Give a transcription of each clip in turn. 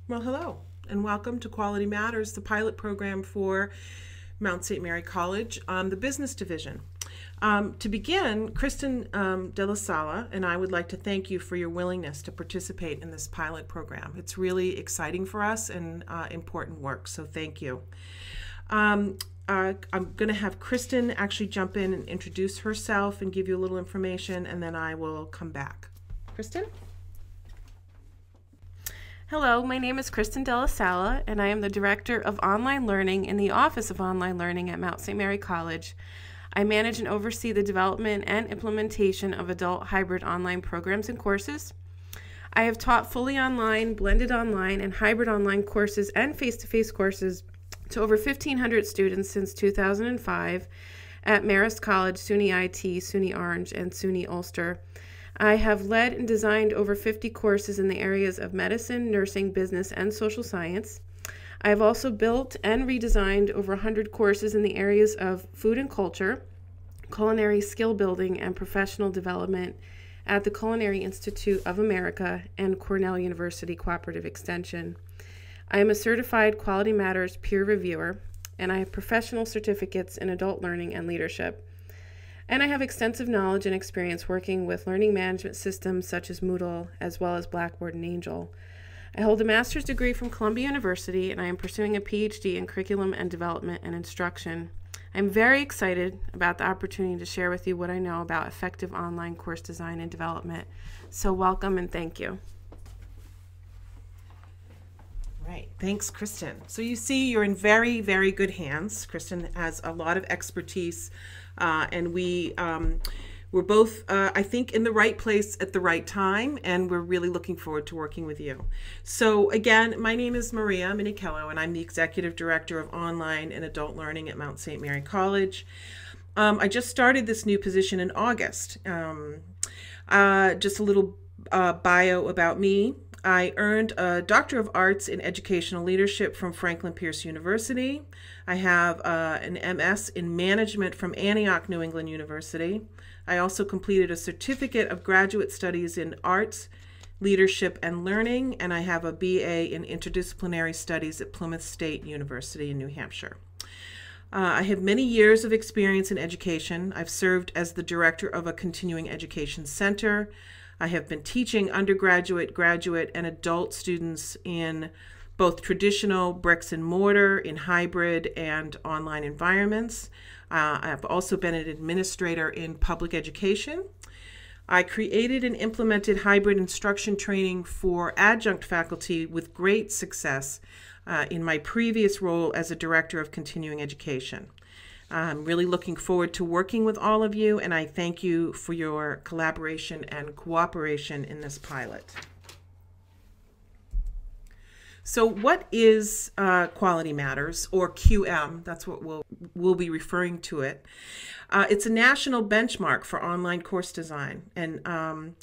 Well, hello, and welcome to Quality Matters, the pilot program for Mount St. Mary College, the business division. To begin, Kristin Della Sala and I would like to thank you for your willingness to participate in this pilot program. It's really exciting for us and important work, so thank you. I'm going to have Kristin actually jump in and introduce herself and give you a little information, and then I will come back. Kristin? Hello, my name is Kristin Della Sala, and I am the Director of Online Learning in the Office of Online Learning at Mount St. Mary College. I manage and oversee the development and implementation of adult hybrid online programs and courses. I have taught fully online, blended online, and hybrid online courses and face-to-face courses to over 1,500 students since 2005 at Marist College, SUNY IT, SUNY Orange, and SUNY Ulster. I have led and designed over 50 courses in the areas of medicine, nursing, business, and social science. I have also built and redesigned over 100 courses in the areas of food and culture, culinary skill building, and professional development at the Culinary Institute of America and Cornell University Cooperative Extension. I am a certified Quality Matters peer reviewer, and I have professional certificates in adult learning and leadership. And I have extensive knowledge and experience working with learning management systems such as Moodle, as well as Blackboard and Angel. I hold a master's degree from Columbia University, and I am pursuing a PhD in curriculum and development and instruction. I'm very excited about the opportunity to share with you what I know about effective online course design and development. So welcome and thank you. Right. Thanks, Kristin. So you see, you're in very, very good hands. Kristin has a lot of expertise, and we're both, I think, in the right place at the right time, and we're really looking forward to working with you. So again, my name is Maria Minichiello, and I'm the Executive Director of Online and Adult Learning at Mount St. Mary College. I just started this new position in August. Just a little bio about me. I earned a Doctor of Arts in Educational Leadership from Franklin Pierce University. I have an MS in Management from Antioch, New England University. I also completed a Certificate of Graduate Studies in Arts, Leadership, and Learning, and I have a BA in Interdisciplinary Studies at Plymouth State University in New Hampshire. I have many years of experience in education. I've served as the director of a continuing education center. I have been teaching undergraduate, graduate, and adult students in both traditional bricks and mortar, in hybrid and online environments. I've also been an administrator in public education. I created and implemented hybrid instruction training for adjunct faculty with great success in my previous role as a director of continuing education. I'm really looking forward to working with all of you, and I thank you for your collaboration and cooperation in this pilot. So what is Quality Matters, or QM? That's what we'll be referring to it. It's a national benchmark for online course design, and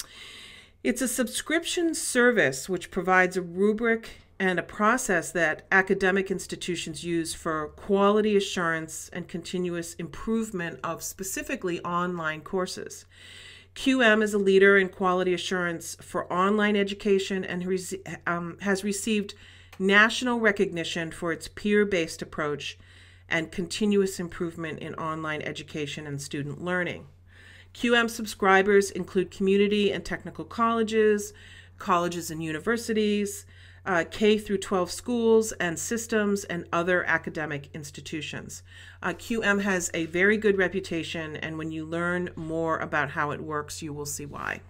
it's a subscription service which provides a rubric and a process that academic institutions use for quality assurance and continuous improvement of specifically online courses. QM is a leader in quality assurance for online education and has received national recognition for its peer-based approach and continuous improvement in online education and student learning. QM subscribers include community and technical colleges, colleges and universities, K through 12 schools and systems, and other academic institutions. QM has a very good reputation, and when you learn more about how it works, you will see why.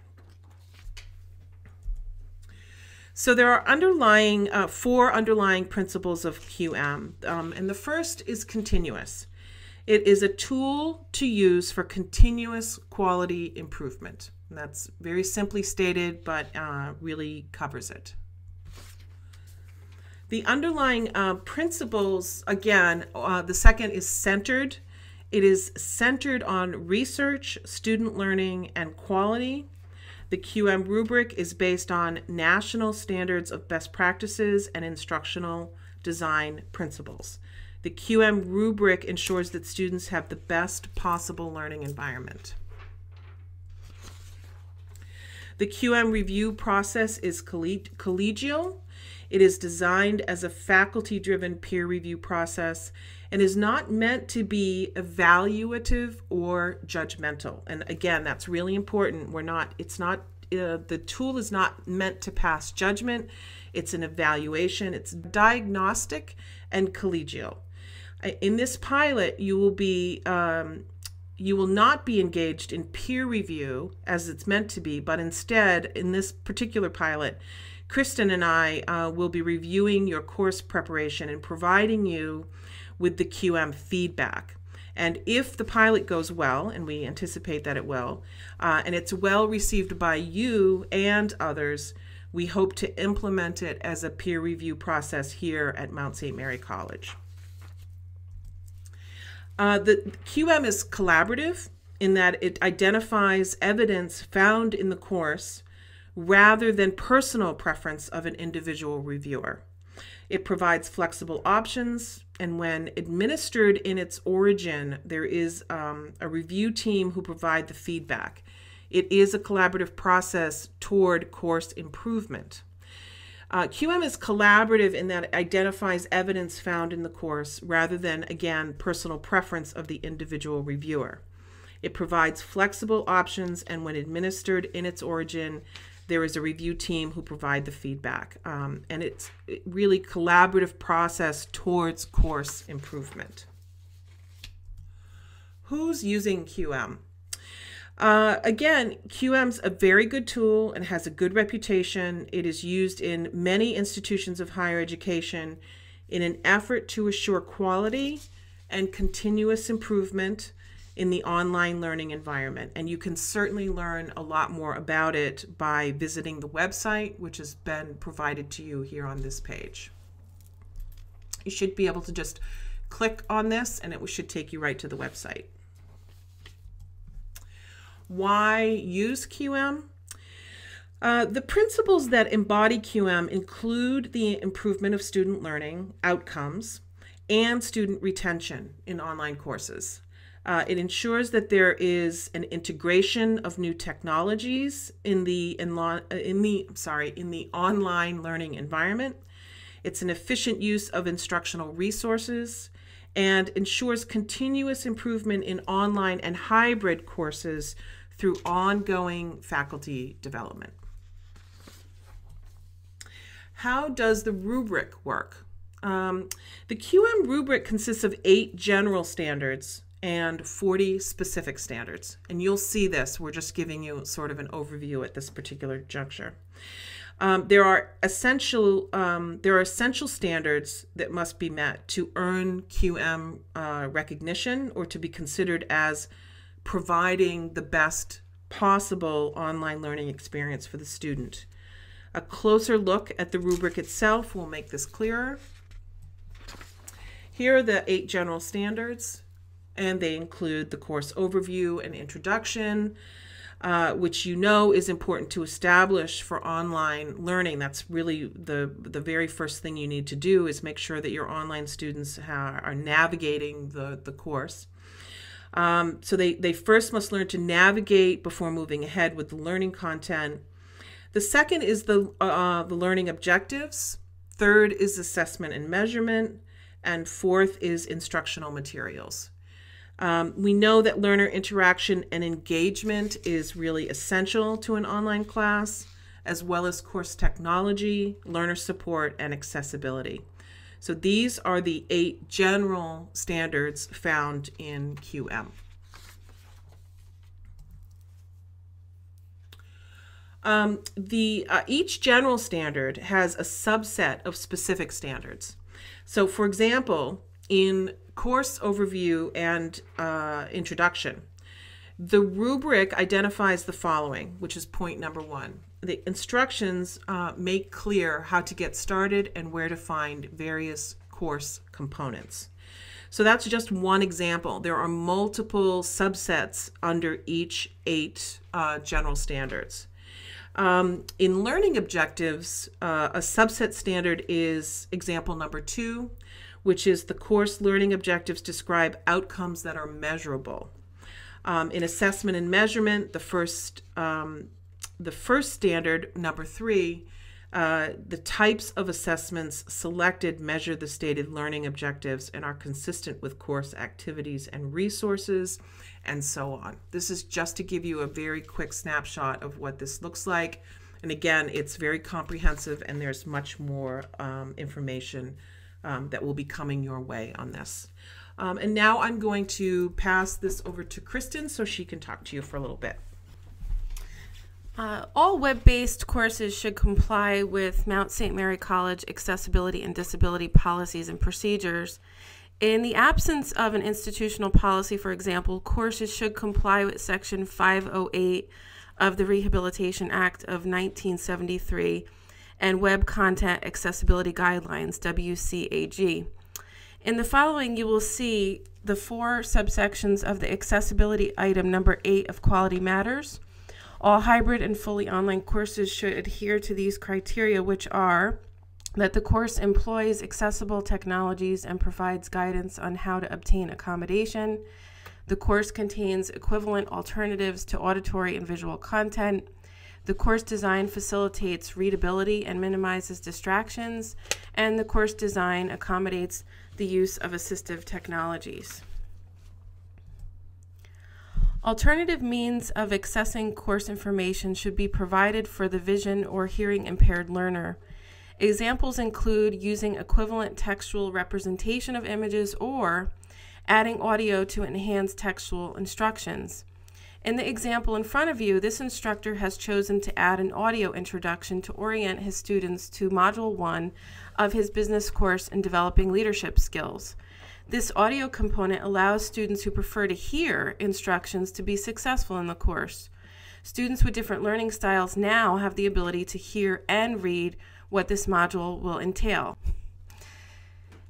So there are four underlying principles of QM, and the first is continuous. It is a tool to use for continuous quality improvement. And that's very simply stated, but really covers it. The underlying principles, again, the second is centered. It is centered on research, student learning, and quality. The QM rubric is based on national standards of best practices and instructional design principles. The QM rubric ensures that students have the best possible learning environment. The QM review process is collegial. It is designed as a faculty-driven peer review process and is not meant to be evaluative or judgmental. And again, that's really important. The tool is not meant to pass judgment. It's an evaluation. It's diagnostic and collegial. In this pilot, you will not be engaged in peer review as it's meant to be, but instead, in this particular pilot, Kristin and I will be reviewing your course preparation and providing you with the QM feedback. And if the pilot goes well, and we anticipate that it will, and it's well received by you and others, we hope to implement it as a peer review process here at Mount St. Mary College. The QM is collaborative in that it identifies evidence found in the course rather than personal preference of an individual reviewer. It provides flexible options, and when administered in its origin, there is a review team who provide the feedback. It is a collaborative process toward course improvement. QM is collaborative in that it identifies evidence found in the course rather than, again, personal preference of the individual reviewer. It provides flexible options, and when administered in its origin, there is a review team who provide the feedback. And it's really collaborative process towards course improvement. Who's using QM? Again, QM's a very good tool and has a good reputation. It is used in many institutions of higher education in an effort to assure quality and continuous improvement in the online learning environment. And you can certainly learn a lot more about it by visiting the website, which has been provided to you here on this page. You should be able to just click on this and it should take you right to the website. Why use QM? The principles that embody QM include the improvement of student learning outcomes and student retention in online courses. It ensures that there is an integration of new technologies in the online learning environment. It's an efficient use of instructional resources and ensures continuous improvement in online and hybrid courses through ongoing faculty development. How does the rubric work? The QM rubric consists of 8 general standards and 40 specific standards. And you'll see this. We're just giving you sort of an overview at this particular juncture. There are essential standards that must be met to earn QM recognition or to be considered as providing the best possible online learning experience for the student. A closer look at the rubric itself will make this clearer. Here are the 8 general standards, and they include the course overview and introduction, which you know is important to establish for online learning. That's really the very first thing you need to do is make sure that your online students are navigating the course. So they first must learn to navigate before moving ahead with the learning content. The second is the learning objectives. Third is assessment and measurement. And fourth is instructional materials. We know that learner interaction and engagement is really essential to an online class, as well as course technology, learner support, and accessibility. So these are the 8 general standards found in QM. Each general standard has a subset of specific standards. So for example, in course overview and introduction, the rubric identifies the following, which is point number 1. The instructions make clear how to get started and where to find various course components. So that's just one example. There are multiple subsets under each 8 general standards. In learning objectives, a subset standard is example number 2, which is the course learning objectives describe outcomes that are measurable. In assessment and measurement, the first the first standard, number 3, the types of assessments selected measure the stated learning objectives and are consistent with course activities and resources, and so on. This is just to give you a very quick snapshot of what this looks like. And again, it's very comprehensive, and there's much more information that will be coming your way on this. And now I'm going to pass this over to Kristin so she can talk to you for a little bit. All web-based courses should comply with Mount St. Mary College accessibility and disability policies and procedures. In the absence of an institutional policy, for example, courses should comply with Section 508 of the Rehabilitation Act of 1973 and Web Content Accessibility Guidelines, WCAG. In the following, you will see the 4 subsections of the accessibility item number 8 of Quality Matters. All hybrid and fully online courses should adhere to these criteria, which are that the course employs accessible technologies and provides guidance on how to obtain accommodation. The course contains equivalent alternatives to auditory and visual content. The course design facilitates readability and minimizes distractions. And the course design accommodates the use of assistive technologies. Alternative means of accessing course information should be provided for the vision or hearing impaired learner. Examples include using equivalent textual representation of images or adding audio to enhance textual instructions. In the example in front of you, this instructor has chosen to add an audio introduction to orient his students to Module 1 of his business course in developing leadership skills. This audio component allows students who prefer to hear instructions to be successful in the course. Students with different learning styles now have the ability to hear and read what this module will entail.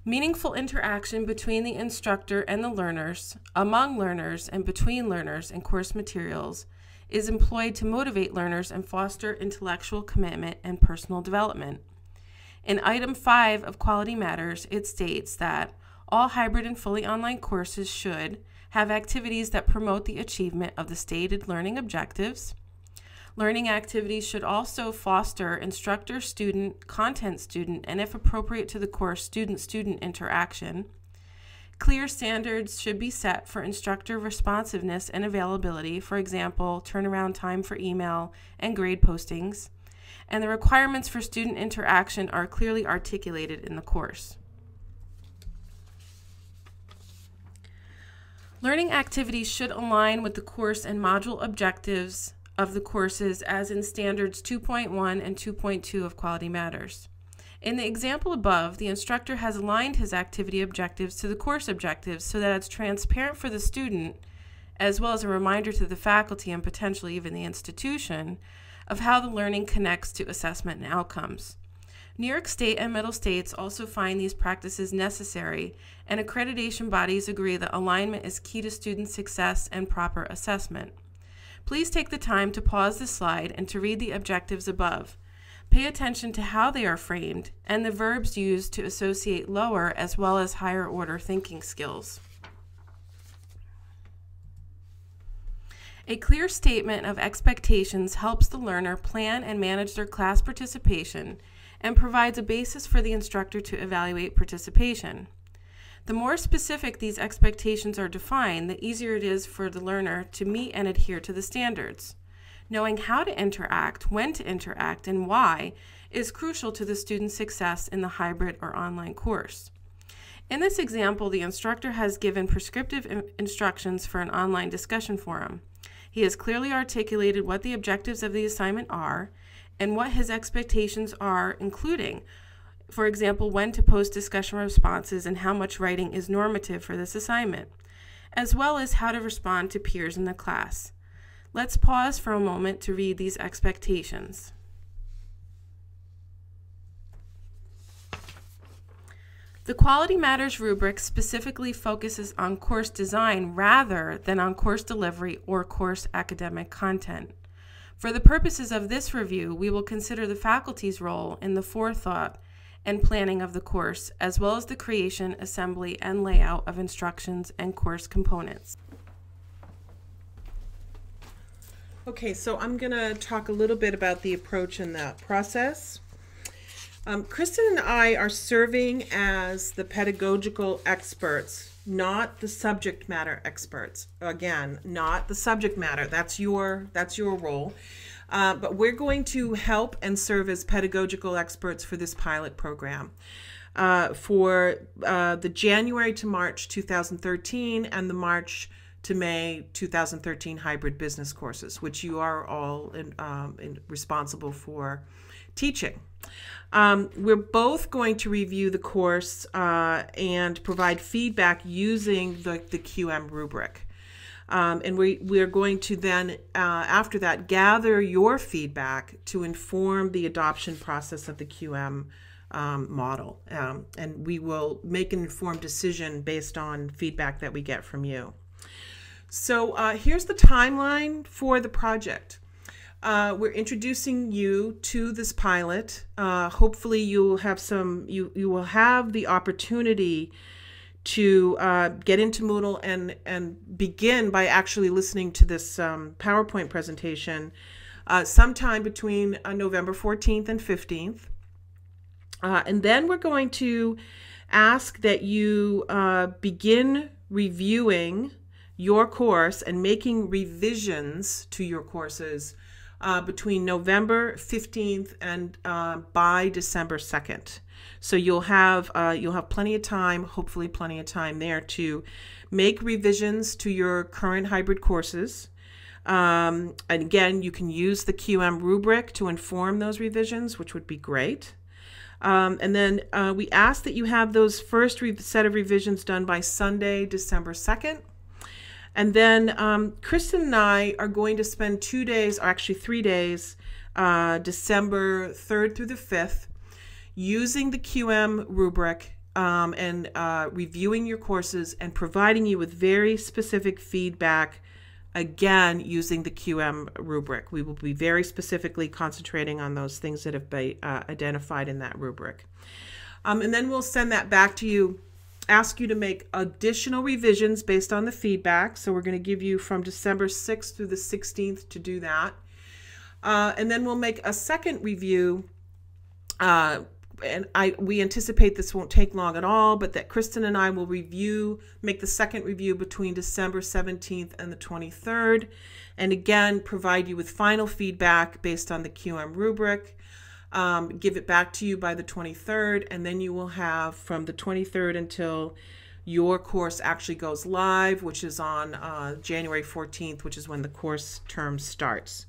Meaningful interaction between the instructor and the learners, among learners, and between learners and course materials is employed to motivate learners and foster intellectual commitment and personal development. In item 5 of Quality Matters, it states that all hybrid and fully online courses should have activities that promote the achievement of the stated learning objectives. Learning activities should also foster instructor-student, content-student, and if appropriate to the course, student-student interaction. Clear standards should be set for instructor responsiveness and availability, for example, turnaround time for email and grade postings. And the requirements for student interaction are clearly articulated in the course. Learning activities should align with the course and module objectives of the courses as in Standards 2.1 and 2.2 of Quality Matters. In the example above, the instructor has aligned his activity objectives to the course objectives so that it's transparent for the student, as well as a reminder to the faculty and potentially even the institution, of how the learning connects to assessment and outcomes. New York State and Middle States also find these practices necessary, and accreditation bodies agree that alignment is key to student success and proper assessment. Please take the time to pause the slide and to read the objectives above. Pay attention to how they are framed and the verbs used to associate lower as well as higher order thinking skills. A clear statement of expectations helps the learner plan and manage their class participation and provides a basis for the instructor to evaluate participation. The more specific these expectations are defined, the easier it is for the learner to meet and adhere to the standards. Knowing how to interact, when to interact, and why is crucial to the student's success in the hybrid or online course. In this example, the instructor has given prescriptive instructions for an online discussion forum. He has clearly articulated what the objectives of the assignment are and what his expectations are, including, for example, when to post discussion responses and how much writing is normative for this assignment, as well as how to respond to peers in the class. Let's pause for a moment to read these expectations. The Quality Matters rubric specifically focuses on course design rather than on course delivery or course academic content. For the purposes of this review, we will consider the faculty's role in the forethought and planning of the course, as well as the creation, assembly, and layout of instructions and course components. Okay, so I'm going to talk a little bit about the approach and the process. Kristin and I are serving as the pedagogical experts, not the subject matter experts. Again, not the subject matter. That's your role. But we're going to help and serve as pedagogical experts for this pilot program for the January to March 2013 and the March to May 2013 hybrid business courses, which you are all responsible for teaching. We're both going to review the course and provide feedback using the QM rubric. And we're going to then, after that, gather your feedback to inform the adoption process of the QM model. And we will make an informed decision based on feedback that we get from you. So here's the timeline for the project. We're introducing you to this pilot. Hopefully you'll have you will have the opportunity to get into Moodle and begin by actually listening to this PowerPoint presentation sometime between November 14th and 15th. And then we're going to ask that you begin reviewing your course and making revisions to your courses between November 15th and by December 2nd. So you'll have plenty of time, hopefully plenty of time there to make revisions to your current hybrid courses. And again, you can use the QM rubric to inform those revisions, which would be great. And then we ask that you have those first set of revisions done by Sunday, December 2nd. And then Kristin and I are going to spend 2 days, or actually 3 days, December 3rd through the 5th, using the QM rubric and reviewing your courses and providing you with very specific feedback, again, using the QM rubric. We will be very specifically concentrating on those things that have been identified in that rubric. And then we'll send that back to you, ask you to make additional revisions based on the feedback. So we're going to give you from December 6th through the 16th to do that. And then we'll make a second review. And we anticipate this won't take long at all, but that Kristin and I will make the second review between December 17th and the 23rd. And again, provide you with final feedback based on the QM rubric. Give it back to you by the 23rd, and then you will have from the 23rd until your course actually goes live, which is on January 14th, which is when the course term starts.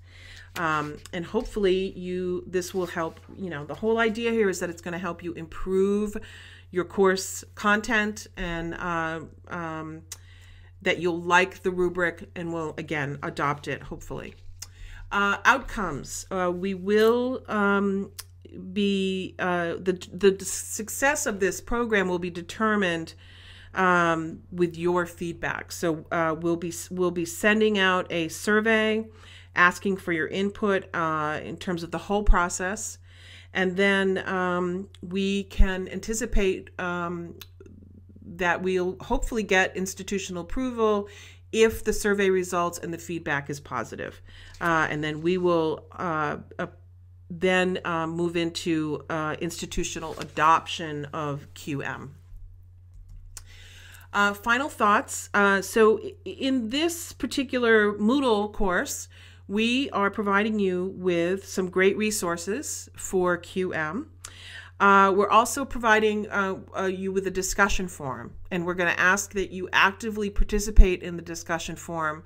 And hopefully this will help. The whole idea here is that it's going to help you improve your course content, and that you'll like the rubric and will, again, adopt it, hopefully. Outcomes. We will be the success of this program will be determined with your feedback. So we'll be sending out a survey asking for your input in terms of the whole process, and then we can anticipate that we'll hopefully get institutional approval if the survey results and the feedback is positive. And then we will move into institutional adoption of QM. Final thoughts. So in this particular Moodle course, we are providing you with some great resources for QM. We're also providing you with a discussion forum, and we're going to ask that you actively participate in the discussion forum,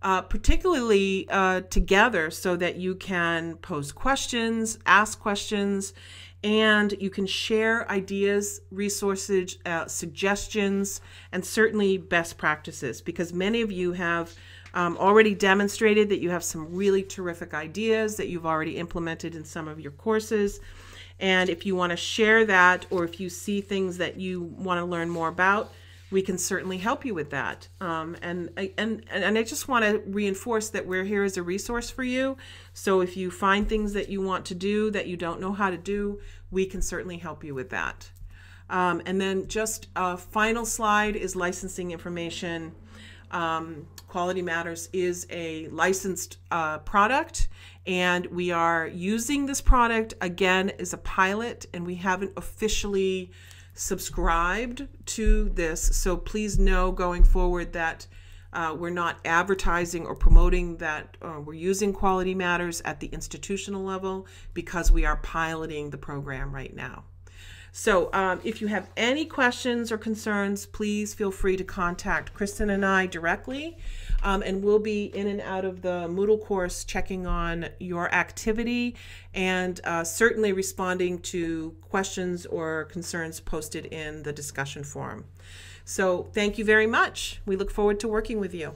particularly together, so that you can pose questions, ask questions, and you can share ideas, resources, suggestions, and certainly best practices, because many of you have already demonstrated that you have some really terrific ideas that you've already implemented in some of your courses. And if you want to share that, or if you see things that you want to learn more about, we can certainly help you with that. And I just want to reinforce that we're here as a resource for you. So if you find things that you want to do that you don't know how to do, we can certainly help you with that. And then just a final slide is licensing information. Quality Matters is a licensed product, and we are using this product again as a pilot, and we haven't officially subscribed to this. So please know going forward that we're not advertising or promoting that we're using Quality Matters at the institutional level, because we are piloting the program right now. So if you have any questions or concerns, please feel free to contact Kristin and I directly, and we'll be in and out of the Moodle course checking on your activity and certainly responding to questions or concerns posted in the discussion forum. So thank you very much. We look forward to working with you.